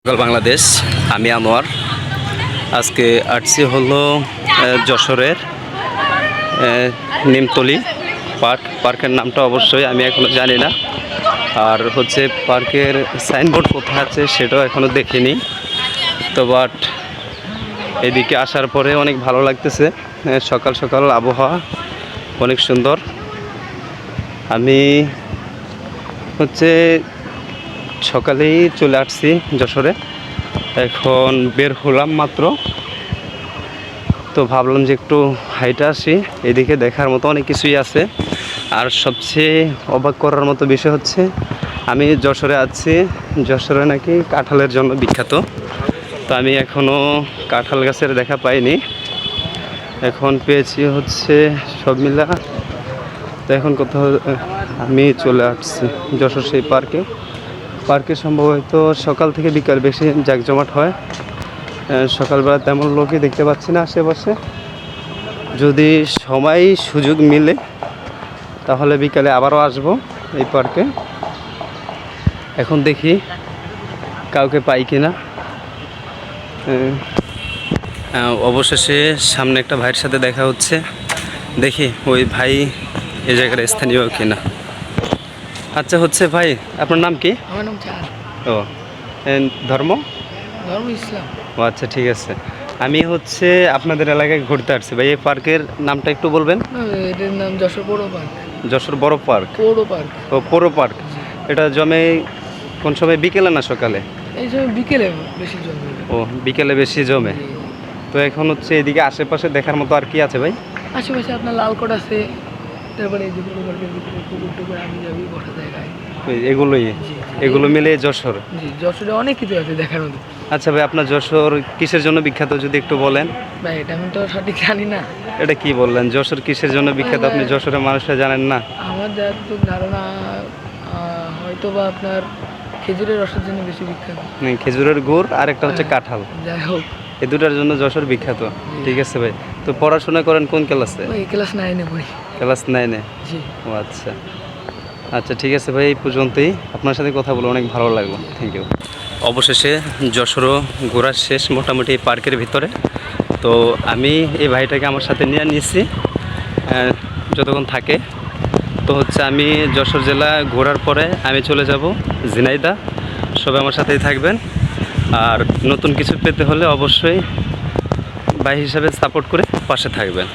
বাংলাদেশ। আমি আনোয়ার। আজকে আসছি হলো যশোরের নিমতলি পার্কের নামটা অবশ্যই আমি এখনও জানি না। আর হচ্ছে পার্কের সাইনবোর্ড কোথায় আছে সেটাও এখনও দেখিনি। তো বাট এদিকে আসার পরে অনেক ভালো লাগতেছে। সকাল সকাল আবহাওয়া অনেক সুন্দর। আমি হচ্ছে সকালেই চলে আসছি যশোরে, এখন বের হলাম মাত্র। তো ভাবলাম যে একটু হাইটে আসি, এদিকে দেখার মতো অনেক কিছুই আছে। আর সবচেয়ে অবাক করার মতো বিষয় হচ্ছে আমি যশোরে আছি, যশোরে নাকি কাঁঠালের জন্য বিখ্যাত। তো আমি এখনও কাঁঠাল গাছের দেখা পাইনি, এখন পেয়েছি হচ্ছে সব মিলা। তো এখন কোথাও আমি চলে আসছি যশোর সেই পার্কে সম্ভবত সকাল থেকে বিকাল বেশি জাঁকজমাট হয়। সকালবেলা তেমন লোকই দেখতে পাচ্ছি না আশেপাশে। যদি সময় সুযোগ মিলে তাহলে বিকালে আবারও আসবো এই পার্কে। এখন দেখি কাউকে পাই কিনা। অবশেষে সামনে একটা ভাইয়ের সাথে দেখা হচ্ছে, দেখি ওই ভাই এই জায়গার স্থানীয় কিনা। আচ্ছা হচ্ছে ভাই, আপনার নাম কি? আমার নাম চাঁদ। ও, ধর্ম? ধর্ম ইসলাম। ও আচ্ছা, ঠিক আছে। আমি হচ্ছে আপনাদের এলাকায় ঘুরতে আসছি ভাই। এই পার্কের নামটা একটু বলবেন? এটার নাম যশোর পৌর পার্ক। যশোর বড় পার্ক? পৌর পার্ক। ও, পৌর পার্ক। এটা জমে কোন সময়, বিকেলে না সকালে? এই সময় বিকেলে বেশি জমে। ও, বিকেলে বেশি জমে। তো এখন হচ্ছে এদিকে আশেপাশে দেখার মতো আর কি আছে ভাই? আশেপাশে আপনার লালকোট আছে, তারপরে এই যে পৌর পার্কের ভিতরে পুকুর টুকুর আমি যাবি বসা জায়গায়। এগুলো মিলে যশোর? জি, যশোরে অনেক কিছু আছে দেখার মতো। আচ্ছা ভাই, আপনার যশোর কিসের জন্য বিখ্যাত যদি একটু বলেন? ভাই এটা আমি তো সঠিক জানি না। এটা কি বললেন, যশোর কিসের জন্য বিখ্যাত আপনি যশোরের মানুষরা জানেন না? আমার যতটুকু ধারণা হয়তো বা আপনার খেজুরের রসের জন্য বেশি বিখ্যাত। খেজুরের গুড় আর একটা হচ্ছে কাঁঠাল। যাই হোক, এই দুটার জন্য যশোর বিখ্যাত। ঠিক আছে ভাই। তো পড়াশোনা করেন কোন ক্লাসে? ওই ক্লাস 9-এ পড়ি। ক্লাস 9-এ? জি। ও আচ্ছা আচ্ছা, ঠিক আছে ভাই, এই পর্যন্তই। আপনার সাথে কথা বলে অনেক ভালো লাগলো। Thank you. অবশেষে যশোরও ঘোরার শেষ মোটামুটি এই পার্কের ভিতরে। তো আমি এই ভাইটাকে আমার সাথে নিয়ে নিয়েছি যতক্ষণ থাকে। তো হচ্ছে আমি যশোর জেলা ঘোরার পরে আমি চলে যাব ঝিনাইদহ। সবাই আমার সাথেই থাকবেন। আর নতুন কিছু পেতে হলে অবশ্যই ভাই হিসাবে সাপোর্ট করে পাশে থাকবেন।